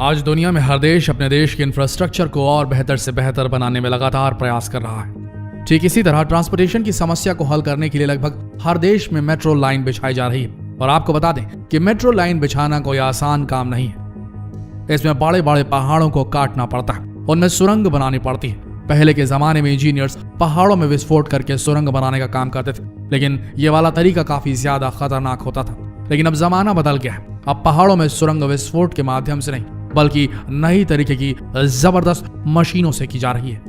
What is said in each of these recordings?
आज दुनिया में हर देश अपने देश के इंफ्रास्ट्रक्चर को और बेहतर से बेहतर बनाने में लगातार प्रयास कर रहा है। ठीक इसी तरह ट्रांसपोर्टेशन की समस्या को हल करने के लिए लगभग हर देश में मेट्रो लाइन बिछाई जा रही है। और आपको बता दें कि मेट्रो लाइन बिछाना कोई आसान काम नहीं है। इसमें बड़े बड़े पहाड़ों को काटना पड़ता है, उनमें सुरंग बनानी पड़ती है। पहले के जमाने में इंजीनियर्स पहाड़ों में विस्फोट करके सुरंग बनाने का काम करते थे, लेकिन ये वाला तरीका काफी ज्यादा खतरनाक होता था। लेकिन अब जमाना बदल गया है। अब पहाड़ों में सुरंग विस्फोट के माध्यम से नहीं बल्कि नई तरीके की जबरदस्त मशीनों से की जा रही है।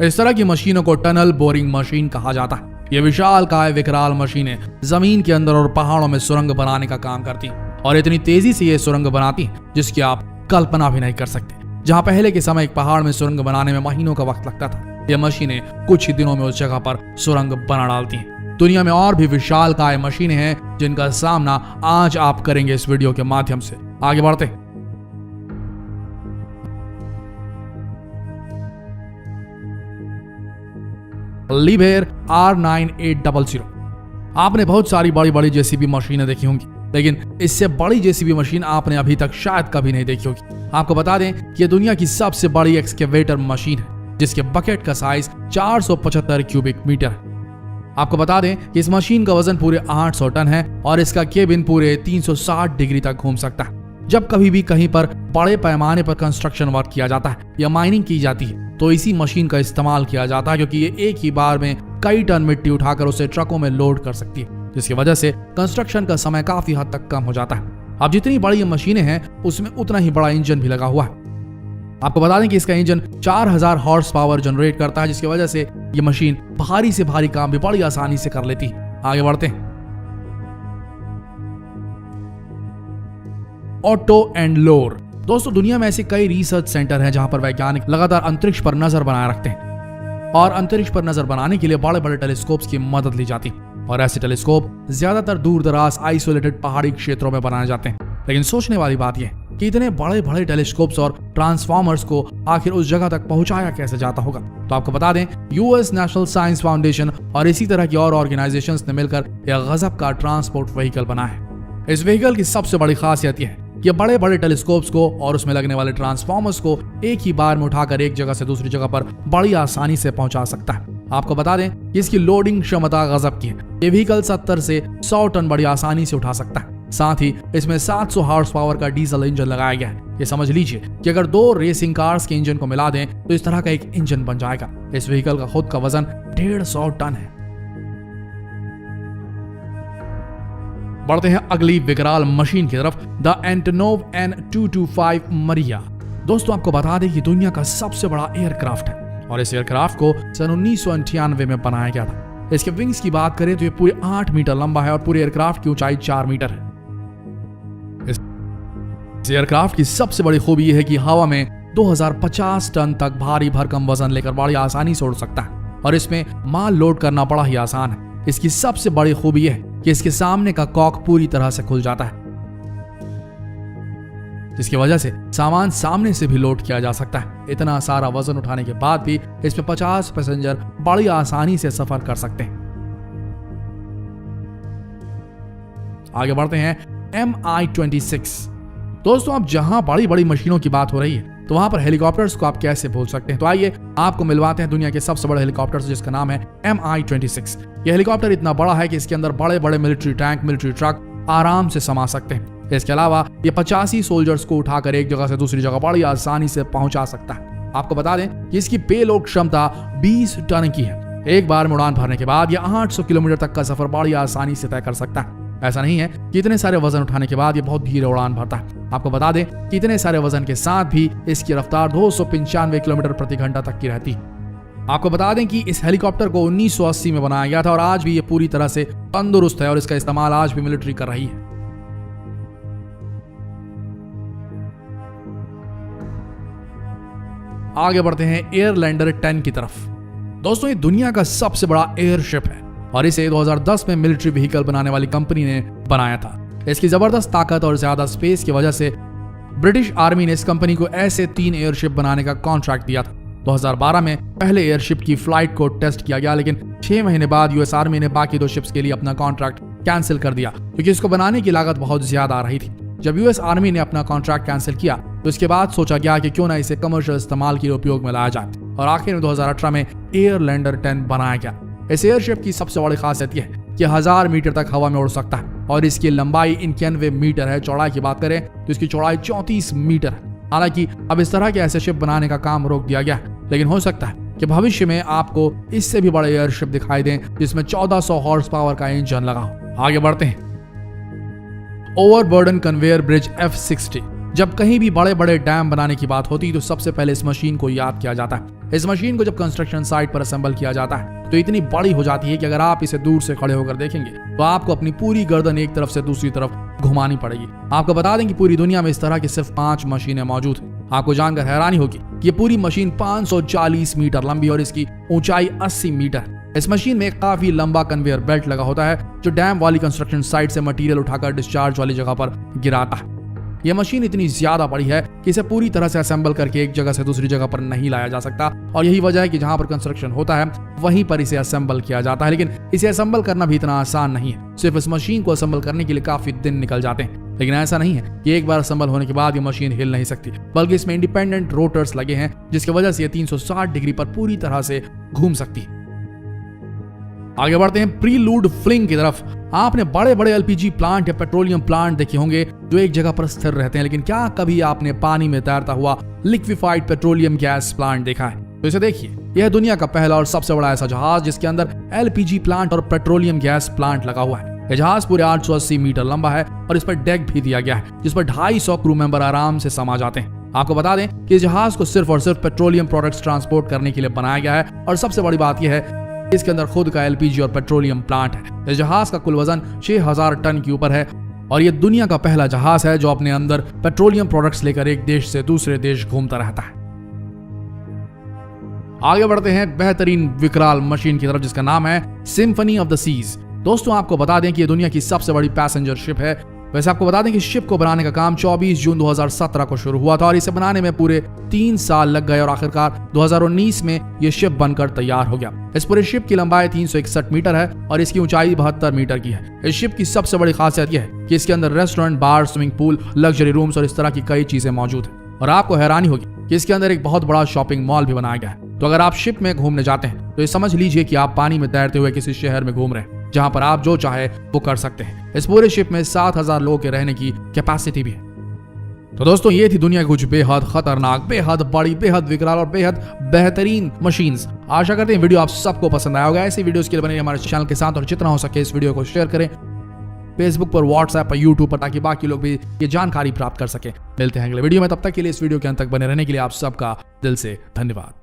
इस तरह की मशीनों को टनल बोरिंग मशीन कहा जाता है। ये विशालकाय विकराल मशीनें जमीन के अंदर और पहाड़ों में सुरंग बनाने का काम करती हैं और इतनी तेजी से ये सुरंग बनाती हैं जिसकी आप कल्पना भी नहीं कर सकते। जहां पहले के समय एक पहाड़ में सुरंग बनाने में महीनों का वक्त लगता था, ये मशीनें कुछ ही दिनों में उस जगह पर सुरंग बना डालती हैं। दुनिया में और भी विशालकाय मशीनें हैं जिनका सामना आज आप करेंगे इस वीडियो के माध्यम से। आगे बढ़ते हैं। लिवेयर R9800। आपने बहुत सारी बड़ी बड़ी जेसीबी मशीनें देखी होंगी, लेकिन इससे बड़ी जेसीबी मशीन आपने अभी तक शायद कभी नहीं देखी होगी। आपको बता दें कि यह दुनिया की सबसे बड़ी एक्सकेवेटर मशीन है, जिसके बकेट का साइज 475 क्यूबिक मीटर है। आपको बता दें कि इस मशीन का वजन पूरे 800 टन है और इसका केबिन पूरे 360 डिग्री तक घूम सकता है। जब कभी भी कहीं पर बड़े पैमाने पर कंस्ट्रक्शन वर्क किया जाता है या माइनिंग की जाती है तो इसी मशीन का इस्तेमाल किया जाता है, क्योंकि ये एक ही बार में कई टन मिट्टी उठाकर उसे ट्रकों में लोड कर सकती है, जिसकी वजह से कंस्ट्रक्शन का समय काफी हद तक कम हो जाता है। अब जितनी बड़ी ये मशीनें हैं उसमें उतना ही बड़ा इंजन भी लगा हुआ है। आपको बता दें कि इसका इंजन 4000 हॉर्स पावर जनरेट करता है, जिसकी वजह से ये मशीन भारी से भारी काम भी बड़ी आसानी से कर लेती है। आगे बढ़ते हैं। ऑटो एंड लोर। दोस्तों, दुनिया में ऐसे कई रिसर्च सेंटर हैं जहां पर वैज्ञानिक लगातार अंतरिक्ष पर नजर बनाए रखते हैं और अंतरिक्ष पर नजर बनाने के लिए बड़े बड़े टेलीस्कोप्स की मदद ली जाती है। और ऐसे टेलीस्कोप ज्यादातर दूर दराज आइसोलेटेड पहाड़ी क्षेत्रों में बनाए जाते हैं। लेकिन सोचने वाली बात यह है कि इतने बड़े बड़े टेलीस्कोप्स और ट्रांसफॉर्मर्स को आखिर उस जगह तक पहुंचाया कैसे जाता होगा। तो आपको बता दें, यूएस नेशनल साइंस फाउंडेशन और इसी तरह की और ऑर्गेनाइजेशंस ने मिलकर एक गजब का ट्रांसपोर्ट व्हीकल बनाया है। इस व्हीकल की सबसे बड़ी खासियत यह है कि बड़े बड़े टेलीस्कोप्स को और उसमें लगने वाले ट्रांसफॉर्मर्स को एक ही बार में उठाकर एक जगह से दूसरी जगह पर बड़ी आसानी से पहुंचा सकता है। आपको बता दें कि इसकी लोडिंग क्षमता गजब की है। ये व्हीकल 70 से 100 टन बड़ी आसानी से उठा सकता है। साथ ही इसमें 700 हॉर्स पावर का डीजल इंजन लगाया गया है। ये समझ लीजिए कि अगर 2 रेसिंग कार्स के इंजन को मिला दें तो इस तरह का एक इंजन बन जाएगा। इस व्हीकल का खुद का वजन 150 टन है। बढ़ते हैं अगली विकराल मशीन की तरफ, द एंटोनोव N225 मरिया। दोस्तों, आपको बता दें कि दुनिया का सबसे बड़ा एयरक्राफ्ट है और इस एयरक्राफ्ट को सन 1998 में बनाया गया था। इसके विंग्स की बात करें तो ये पूरे 8 मीटर लंबा है और पूरे एयरक्राफ्ट की ऊंचाई 4 मीटर है। इस एयरक्राफ्ट की सबसे बड़ी खूबी यह है कि हवा में 2050 टन तक भारी भरकम वजन लेकर बड़ी आसानी से उड़ सकता है और इसमें माल लोड करना बड़ा ही आसान है। इसकी सबसे बड़ी खूबी यह है कि इसके सामने का कॉक पूरी तरह से खुल जाता है, जिसकी वजह से सामान सामने से भी लोड किया जा सकता है। इतना सारा वजन उठाने के बाद भी इसमें 50 पैसेंजर बड़ी आसानी से सफर कर सकते हैं। आगे बढ़ते हैं Mi-26। दोस्तों, अब जहां बड़ी बड़ी मशीनों की बात हो रही है तो वहां पर हेलीकॉप्टर्स को आप कैसे भूल सकते हैं। तो आइए आपको मिलवाते हैं दुनिया के सबसे बड़े हेलीकॉप्टर से, जिसका नाम है Mi-26। यह हेलीकॉप्टर इतना बड़ा है कि इसके अंदर बड़े बड़े मिलिट्री टैंक, मिलिट्री ट्रक आराम से समा सकते हैं। इसके अलावा ये 85 सोल्जर्स को उठाकर एक जगह से दूसरी जगह बड़ी आसानी से पहुंचा सकता है। आपको बता दें कि इसकी पेलोड क्षमता 20 टन की है। एक बार में उड़ान भरने के बाद यह 800 किलोमीटर तक का सफर बड़ी आसानी से तय कर सकता है। ऐसा नहीं है कि इतने सारे वजन उठाने के बाद ये बहुत धीरे उड़ान भरता है। आपको बता दें कि इतने सारे वजन के साथ भी इसकी रफ्तार 295 किलोमीटर प्रति घंटा तक की रहती है। आपको बता दें कि इस हेलीकॉप्टर को 1980 में बनाया गया था और आज भी ये पूरी तरह से तंदुरुस्त है और इसका इस्तेमाल आज भी मिलिट्री कर रही है। आगे बढ़ते हैं एयरलैंडर 10 की तरफ। दोस्तों, ये दुनिया का सबसे बड़ा एयरशिप है और इसे 2010 में मिलिट्री व्हीकल बनाने वाली कंपनी ने बनाया था। इसकी जबरदस्त ताकत और ज्यादा स्पेस की वजह से ब्रिटिश आर्मी ने इस कंपनी को ऐसे 3 एयरशिप बनाने का कॉन्ट्रैक्ट दिया था। 2012 में पहले एयरशिप की फ्लाइट को टेस्ट किया गया, लेकिन 6 महीने बाद यूएस आर्मी ने बाकी 2 शिप्स के लिए अपना कॉन्ट्रैक्ट कैंसिल कर दिया क्योंकि इसको बनाने की लागत बहुत ज्यादा आ रही थी। जब यूएस आर्मी ने अपना कॉन्ट्रैक्ट कैंसिल किया तो इसके बाद सोचा गया कि क्यों ना इसे कमर्शियल इस्तेमाल के लिए उपयोग में लाया जाए और आखिर में 2018 में एयरलैंडर 10 बनाया गया। इस एयरशिप की सबसे बड़ी खासियत यह है कि 1000 मीटर तक हवा में उड़ सकता है और इसकी लंबाई 91 मीटर है। चौड़ाई की बात करें तो इसकी चौड़ाई 34 मीटर है। हालांकि अब इस तरह के ऐसे शिप बनाने का काम रोक दिया गया है, लेकिन हो सकता है कि भविष्य में आपको इससे भी बड़े एयरशिप दिखाई दें जिसमें 1400 हॉर्स पावर का इंजन लगा हो। आगे बढ़ते हैं। Overburden conveyor bridge F60। जब कहीं भी बड़े बड़े डैम बनाने की बात होती है तो सबसे पहले इस मशीन को याद किया जाता है। इस मशीन को जब कंस्ट्रक्शन साइट पर असेंबल किया जाता है तो इतनी बड़ी हो जाती है कि अगर आप इसे दूर से खड़े होकर देखेंगे तो आपको अपनी पूरी गर्दन एक तरफ से दूसरी तरफ घुमानी पड़ेगी। आपको बता दें कि पूरी दुनिया में इस तरह की सिर्फ 5 मशीनें मौजूद हैं। आपको जानकर हैरानी होगी कि ये पूरी मशीन 540 मीटर लंबी और इसकी ऊंचाई 80 मीटर है। इस मशीन में काफी लंबा कन्वेयर बेल्ट लगा होता है जो डैम वाली कंस्ट्रक्शन साइट से मटेरियल उठाकर डिस्चार्ज वाली जगह पर गिराता है। यह मशीन इतनी ज्यादा बड़ी है कि इसे पूरी तरह से असेंबल करके एक जगह से दूसरी जगह पर नहीं लाया जा सकता और यही वजह है कि जहां पर कंस्ट्रक्शन होता है वहीं पर इसे असेंबल किया जाता है। लेकिन इसे असेंबल करना भी इतना आसान नहीं है। सिर्फ इस मशीन को असेंबल करने के लिए काफी दिन निकल जाते हैं, लेकिन ऐसा नहीं है कि एक बार असेंबल होने के बाद ये मशीन हिल नहीं सकती, बल्कि इसमें इंडिपेंडेंट रोटर्स लगे हैं जिसकी वजह से 360 डिग्री पर पूरी तरह से घूम सकती है। आगे बढ़ते हैं प्रीलूड फ्लिंग की तरफ। आपने बड़े बड़े एलपीजी प्लांट या पेट्रोलियम प्लांट देखे होंगे जो एक जगह पर स्थिर रहते हैं, लेकिन क्या कभी आपने पानी में तैरता हुआ लिक्विफाइड पेट्रोलियम गैस प्लांट देखा है? तो इसे देखिए, यह दुनिया का पहला और सबसे बड़ा ऐसा जहाज जिसके अंदर एलपीजी प्लांट और पेट्रोलियम गैस प्लांट लगा हुआ है। यह जहाज पूरे 880 मीटर लंबा है और इस पर डेक भी दिया गया है जिस पर 250 क्रू मेंबर आराम से समा जाते हैं। आपको बता दें कि इस जहाज को सिर्फ और सिर्फ पेट्रोलियम प्रोडक्ट्स ट्रांसपोर्ट करने के लिए बनाया गया है और सबसे बड़ी बात यह है इसके अंदर खुद का एलपीजी और पेट्रोलियम प्लांट है। इस जहाज का कुल वजन 6000 टन के ऊपर है और यह दुनिया का पहला जहाज है जो अपने अंदर पेट्रोलियम प्रोडक्ट्स लेकर एक देश से दूसरे देश घूमता रहता है। आगे बढ़ते हैं बेहतरीन विकराल मशीन की तरफ जिसका नाम है सिम्फनी ऑफ द सीज। दोस्तों आपको बता दें कि यह दुनिया की सबसे बड़ी पैसेंजर शिप है। वैसे आपको बता दें कि शिप को बनाने का काम 24 जून 2017 को शुरू हुआ था और इसे बनाने में पूरे 3 साल लग गए और आखिरकार 2019 में यह शिप बनकर तैयार हो गया। इस पूरे शिप की लंबाई 361 मीटर है और इसकी ऊंचाई 72 मीटर की है। इस शिप की सबसे बड़ी खासियत यह है कि इसके अंदर रेस्टोरेंट, बार, स्विमिंग पूल, लग्जरी रूम्स और इस तरह की कई चीजें मौजूद है। और आपको हैरानी होगी कि इसके अंदर एक बहुत बड़ा शॉपिंग मॉल भी बनाया गया है। तो अगर आप शिप में घूमने जाते हैं तो ये समझ लीजिए कि आप पानी में तैरते हुए किसी शहर में घूम रहे हैं जहां पर आप जो चाहे वो कर सकते हैं। इस पूरे शिप में 7000 लोगों के रहने की कैपेसिटी भी है। तो दोस्तों ये थी दुनिया की कुछ बेहद खतरनाक, बेहद बड़ी, बेहद विकराल और बेहद बेहतरीन मशीन्स। आशा करते हैं वीडियो आप सबको पसंद आया होगा। ऐसी वीडियोस के लिए बने हमारे चैनल के साथ और जितना हो सके इस वीडियो को शेयर करें फेसबुक पर, व्हाट्सएप पर, यूट्यूब पर, ताकि बाकी लोग भी ये जानकारी प्राप्त कर सके। मिलते हैं अगले वीडियो में, तब तक के लिए इस वीडियो के अंत तक बने रहने के लिए आप सबका दिल से धन्यवाद।